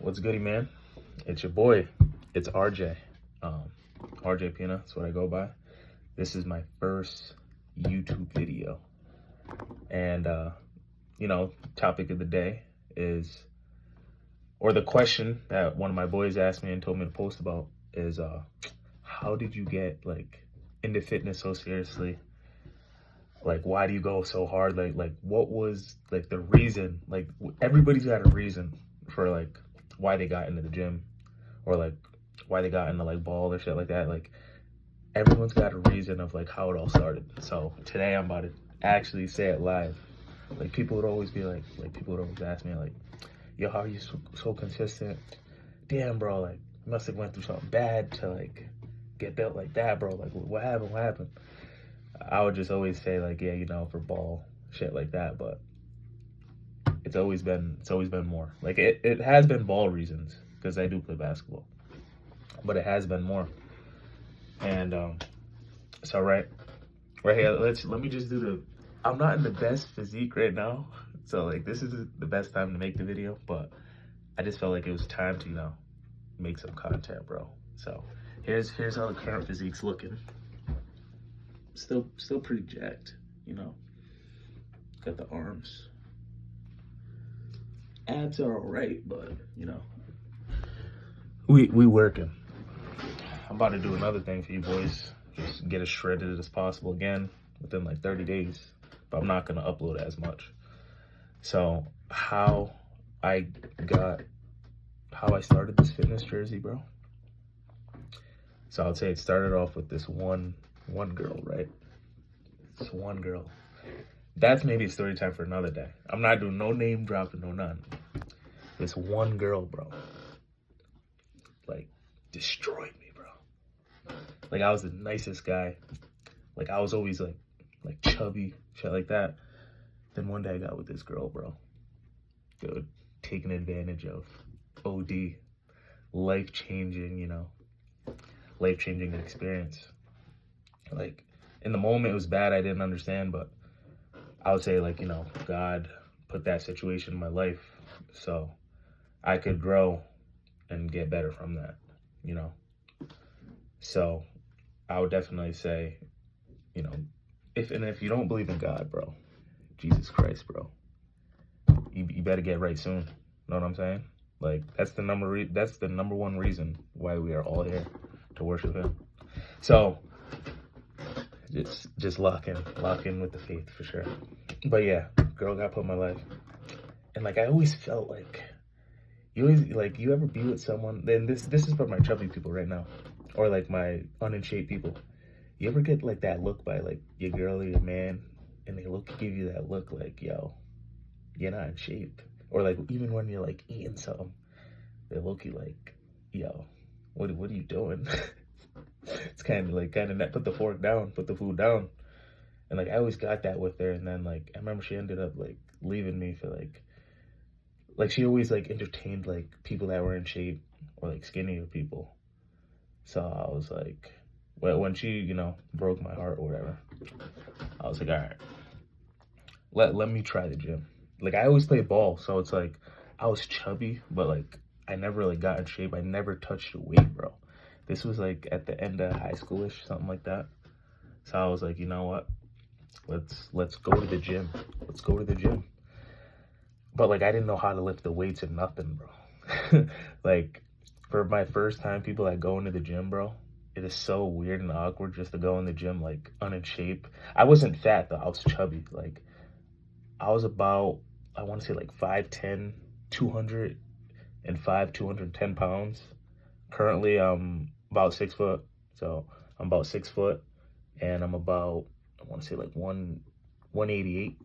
What's goody, man? It's your boy. It's RJ. Um, RJ Pina. That's what I go by. This is my first YouTube video, and topic of the day is, or the question that one of my boys asked me and told me to post about is, how did you get into fitness so seriously? Like, why do you go so hard? Like, what was the reason? Like, everybody's got a reason for why they got into the gym, or why they got into ball or shit like that. Like, everyone's got a reason of how it all started. So today I'm about to actually say it live. Like, people would always be people would always ask me yo, how are you so consistent? Damn, bro, you must have went through something bad to get built like that, bro. Like, what happened? I would just always say yeah, for ball shit like that, but it's always been more. It has been ball reasons, because I do play basketball, but it has been more. And so right here, let me just do I'm not in the best physique right now, so this is the best time to make the video, but I just felt like it was time to make some content, bro. So here's how the current physique's looking. Still pretty jacked, got the arms. Abs are all right, but we working. I'm about to do another thing for you boys, just get as shredded as possible again within 30 days, but I'm not gonna upload as much. So how I started this fitness jersey, bro. So I would say it started off with this one girl, right? This one girl. That's maybe a story time for another day. I'm not doing no name dropping, no none. This one girl, bro, destroyed me, bro. I was the nicest guy. I was always chubby, shit like that. Then one day I got with this girl, bro. Dude, taken advantage of. OD. Life-changing, life-changing experience. In the moment it was bad, I didn't understand, but I would say God put that situation in my life so I could grow and get better from that, So I would definitely say, if you don't believe in God, bro, Jesus Christ, bro, you better get right soon. Know what I'm saying? That's the number one reason why we are all here, to worship Him. So just lock in with the faith for sure. But yeah, girl got put in my life, and I always felt you ever be with someone, then this is for my chubby people right now, or my unin shape people. You ever get that look by your girl or your man, and they give you that look yo, you're not in shape, or even when you're eating something, they look you yo, what are you doing? It's kind of put the fork down, put the food down. And I always got that with her, and then I remember she ended up leaving me for she always entertained people that were in shape, or skinnier people. So I was when she broke my heart or whatever, I was all right, let me try the gym. I always played ball, so it's I was chubby, but I never got in shape. I never touched a weight, bro. This was at the end of high schoolish, something like that. So I was you know what? Let's go to the gym. Let's go to the gym. But I didn't know how to lift the weights or nothing, bro. For my first time, people that go into the gym, bro, it is so weird and awkward just to go in the gym unin shape. I wasn't fat though. I was chubby. I was about, I want to say 5'10", 210 pounds. Currently I'm about 6 foot. So I'm about 6 foot, and I'm about, I want to say 188.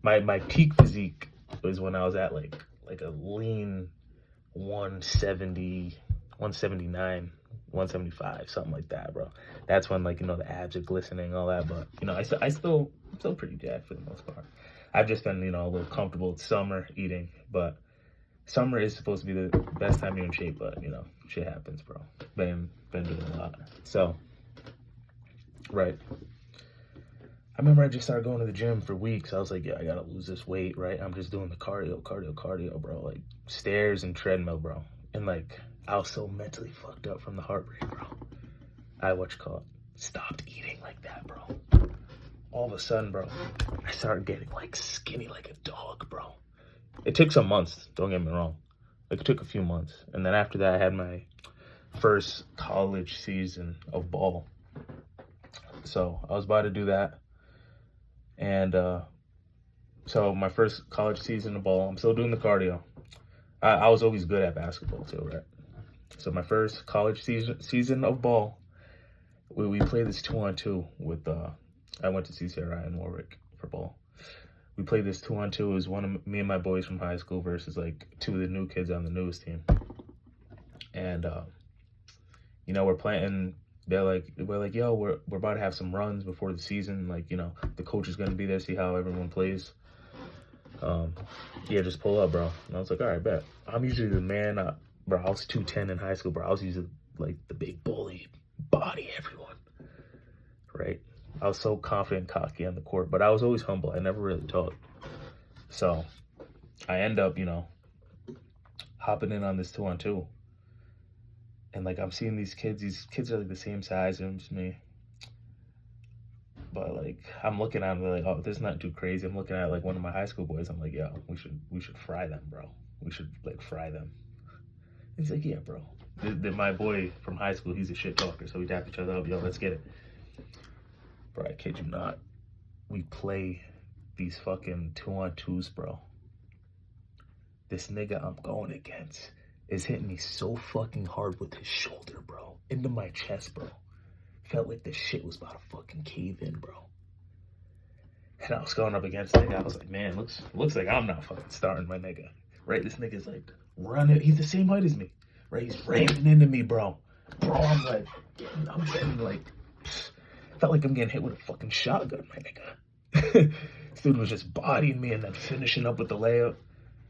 My peak physique was when I was at a lean 170, 179, 175, something like that, bro. That's when the abs are glistening, all that. But I'm still pretty jacked for the most part. I've just been a little comfortable. It's summer eating, but summer is supposed to be the best time you're in shape. But shit happens, bro. Been doing a lot. So right. I remember I just started going to the gym for weeks. I was like, yeah, I gotta lose this weight, right? I'm just doing the cardio, bro. Like stairs and treadmill, bro. And like, I was so mentally fucked up from the heartbreak, bro. I stopped eating like that, bro. All of a sudden, bro, I started getting like skinny like a dog, bro. It took some months, don't get me wrong. Like it took a few months. And then after that, I had my first college season of ball. So I was about to do that. And so my first college season of ball, I'm still doing the cardio. I was always good at basketball too, right? So my first college season of ball, we played this 2-on-2 with, I went to CCRI in Warwick for ball. We played this 2-on-2. It was one of me and my boys from high school versus like two of the new kids on the newest team. And, you know, we're playing, we're like, yo, we're about to have some runs before the season. Like, you know, the coach is going to be there, see how everyone plays. Yeah, just pull up, bro. And I was like, all right, bet. I'm usually the man, bro, I was 210 in high school, bro. I was usually like the big bully, body everyone, right? I was so confident and cocky on the court, but I was always humble. I never really talked. So I end up, you know, hopping in on this 2-on-2. And like, I'm seeing these kids are like the same size as me. But like, I'm looking at them like, oh, this is not too crazy. I'm looking at like one of my high school boys. I'm like, yo, we should fry them, bro. We should like fry them. He's like, yeah, bro. My boy from high school, he's a shit talker. So we tap each other up, yo, let's get it. Bro, I kid you not. We play these fucking 2-on-2s, bro. This nigga I'm going against is hitting me so fucking hard with his shoulder, bro. Into my chest, bro. Felt like this shit was about to fucking cave in, bro. And I was going up against the nigga. I was like, man, looks like I'm not fucking starting, my nigga. Right? This nigga's like running. He's the same height as me. Right? He's ramming into me, bro. Bro, I'm getting like, felt like I'm getting hit with a fucking shotgun, my nigga. This dude was just bodying me and then finishing up with the layup.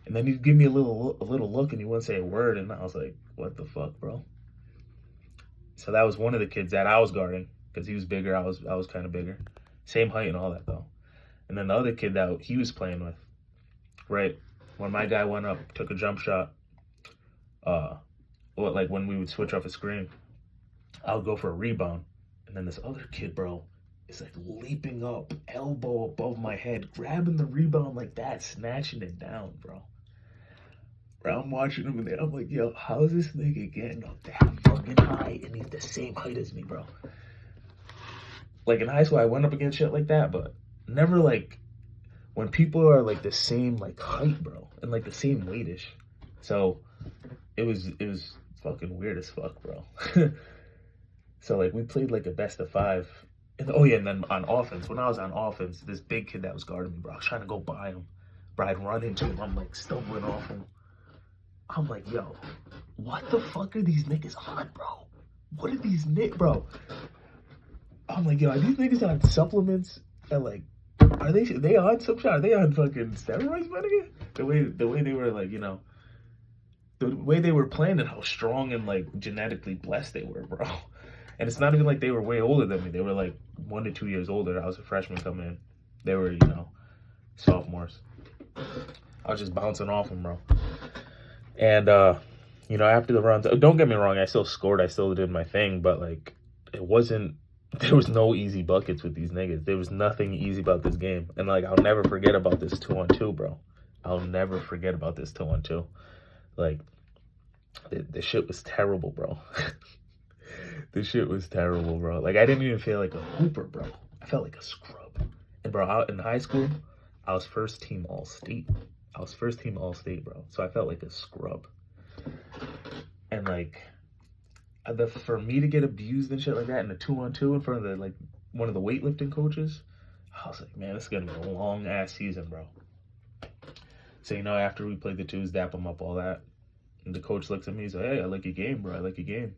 And then he'd give me a little look and he wouldn't say a word. And I was like, what the fuck, bro? So that was one of the kids that I was guarding because he was bigger. I was kind of bigger. Same height and all that, though. And then the other kid that he was playing with, right? When my guy went up, took a jump shot, like when we would switch off a screen, I would go for a rebound. And then this other kid, bro, is like leaping up, elbow above my head, grabbing the rebound like that, snatching it down, bro. Bro, I'm watching him and I'm like, yo, how is this nigga getting up that fucking high and he's the same height as me, bro? Like in high school, I went up against shit like that, but never like when people are like the same like height, bro, and like the same weightish. So it was fucking weird as fuck, bro. So like we played like a best of 5. And oh yeah, and then on offense, when I was on offense, this big kid that was guarding me, bro, I was trying to go by him, bro. I'd run into him, I'm like stumbling off him. I'm like, yo, what the fuck are these niggas on, bro? What are these bro? I'm like, yo, are these niggas on supplements? And like, are they on some shit? Are they on fucking steroids, my nigga? The way they were like, you know, the way they were playing and how strong and like genetically blessed they were, bro. And it's not even like they were way older than me. They were like 1 to 2 years older. I was a freshman coming in. They were, you know, sophomores. I was just bouncing off them, bro. And, you know, after the runs, don't get me wrong, I still scored, I still did my thing, but, like, there was no easy buckets with these niggas. There was nothing easy about this game. And, like, I'll never forget about this 2-on-2, bro. I'll never forget about this 2-on-2. Like, the shit was terrible, bro. The shit was terrible, bro. Like, I didn't even feel like a hooper, bro. I felt like a scrub. And, bro, out in high school, I was first team All-State. Bro. So I felt like a scrub. And like, for me to get abused and shit like that in a 2-on-2 in front of like one of the weightlifting coaches, I was like, man, this is gonna be a long ass season, bro. So, you know, after we played the 2s, dap them up, all that, and the coach looks at me, he's like, hey, I like your game, bro. I like your game.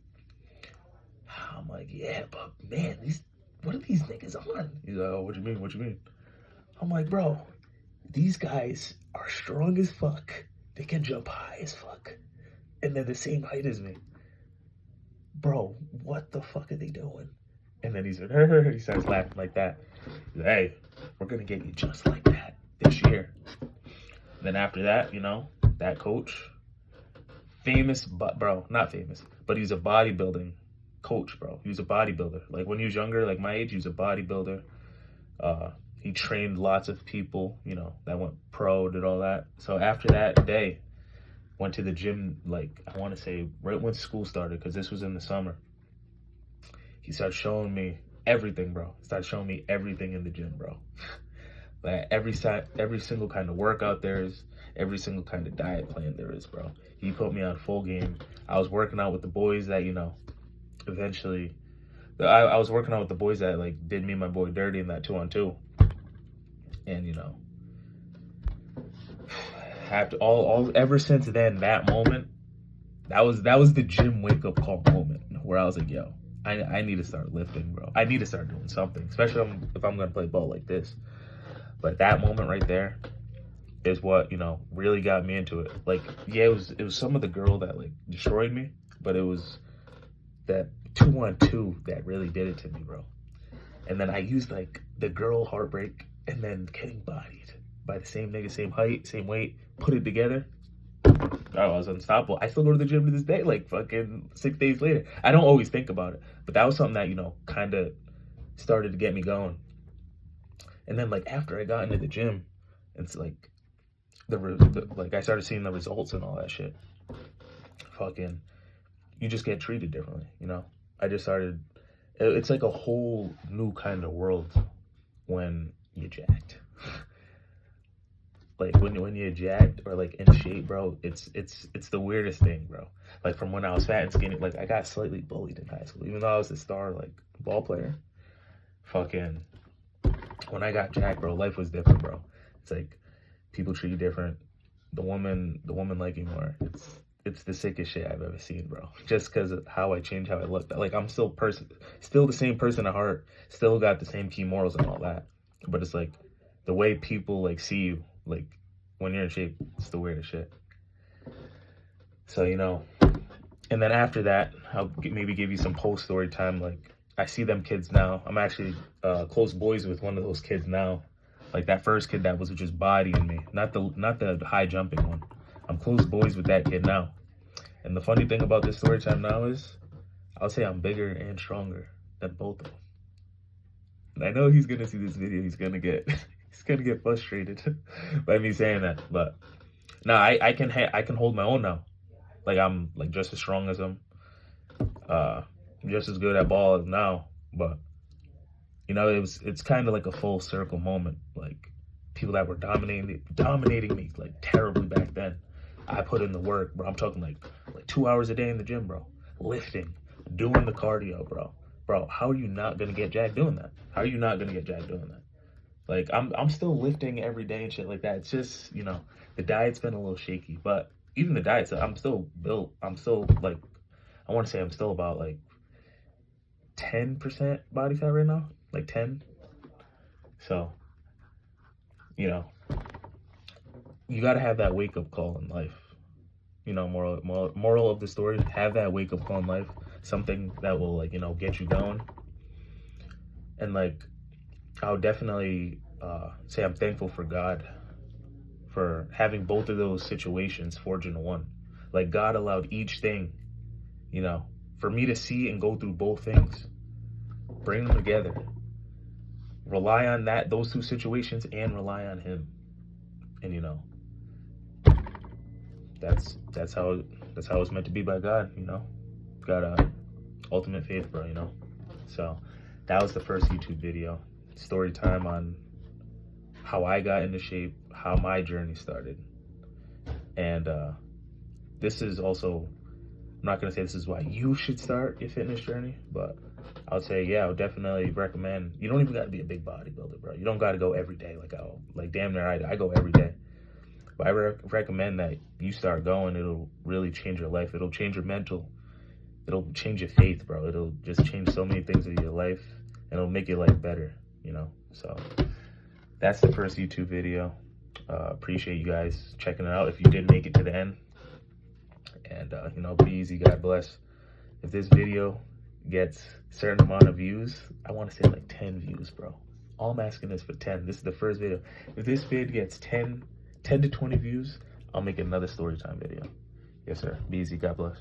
I'm like, yeah, but man, what are these niggas on? He's like, oh, what you mean? I'm like, bro, these guys are strong as fuck. They can jump high as fuck. And they're the same height as me. Bro, what the fuck are they doing? And then he said, he starts laughing like that. He's like, hey, we're going to get you just like that this year. And then after that, you know, that coach, famous, but bro, not famous, but he's a bodybuilding coach, bro. He was a bodybuilder. Like when he was younger, like my age, he was a bodybuilder. He trained lots of people, you know, that went pro, did all that. So after that day, went to the gym, like, I want to say right when school started, because this was in the summer. He started showing me everything, bro. He started showing me everything in the gym, bro. Like every single kind of workout there is, every single kind of diet plan there is, bro. He put me on full game. I was working out with the boys that, you know, eventually, I was working out with the boys that, like, did me and my boy dirty in that 2-on-2. And, you know, after ever since then, that moment, that was the gym wake up call moment where I was like, yo, I need to start lifting, bro. I need to start doing something, especially if I'm gonna play ball like this. But that moment right there is what, you know, really got me into it. Like, yeah, it was some of the girl that, like, destroyed me, but it was that 2-on-2 that really did it to me, bro. And then I used, like, the girl heartbreak and then getting bodied by the same nigga, same height, same weight, put it together. I was unstoppable. I still go to the gym to this day, like fucking 6 days later. I don't always think about it, but that was something that, you know, kind of started to get me going. And then, like, after I got into the gym, it's like like I started seeing the results and all that shit. Fucking, you just get treated differently, you know. I just started. It's like a whole new kind of world when you jacked. Like when you're jacked or like in shape, bro, it's the weirdest thing, bro. Like from when I was fat and skinny, like I got slightly bullied in high school, even though I was a star like ball player. Fucking, when I got jacked, bro, life was different, bro. It's like people treat you different. The woman like you more. It's the sickest shit I've ever seen, bro. Just because of how I changed, how I looked. Like I'm still the same person at heart. Still got the same key morals and all that. But it's like the way people like see you, like when you're in shape, it's the weirdest shit. So, you know, and then after that, I'll maybe give you some post story time. Like I see them kids now. I'm actually close boys with one of those kids now. Like that first kid that was just bodying me, not the high jumping one. I'm close boys with that kid now. And the funny thing about this story time now is, I'll say I'm bigger and stronger than both of them. And I know he's gonna see this video. He's gonna get frustrated by me saying that. But no, I can hold my own now. Like I'm like just as strong as him. Just as good at ball as now. But you know, it's kind of like a full circle moment. Like people that were dominating me like terribly back then. I put in the work, bro. I'm talking like 2 hours a day in the gym, bro. Lifting, doing the cardio, bro. Bro, how are you not gonna get jacked doing that? How are you not gonna get jacked doing that? Like I'm still lifting every day and shit like that. It's just, you know, the diet's been a little shaky, but even the diet, I'm still built. I'm still like, I want to say I'm still about like 10% body fat right now, like 10. So, you know, you got to have that wake up call in life. You know, moral of the story, have that wake up call in life, something that will, like, you know, get you going. And like, I would definitely say I'm thankful for God for having both of those situations forge into one. Like God allowed each thing, you know, for me to see and go through both things, bring them together, rely on those two situations and rely on Him. And you know, that's how it's meant to be by God, you know. Got ultimate faith, bro, you know. So that was the first YouTube video, story time on how I got into shape, how my journey started. And this is also, I'm not gonna say this is why you should start your fitness journey, but I would say, yeah, I would definitely recommend. You don't even got to be a big bodybuilder, bro. You don't got to go every day like damn near I go every day. But I recommend that you start going. It'll really change your life. It'll change your mental. It'll change your faith, bro. It'll just change so many things in your life, and it'll make your life better, you know. So that's the first YouTube video. Appreciate you guys checking it out if you did make it to the end. And you know, be easy. God bless. If this video gets a certain amount of views, I want to say like 10 views, bro. All I'm asking is for 10. This is the first video. If this vid gets 10 to 20 views, I'll make another story time video. Yes, sir. Be easy. God bless.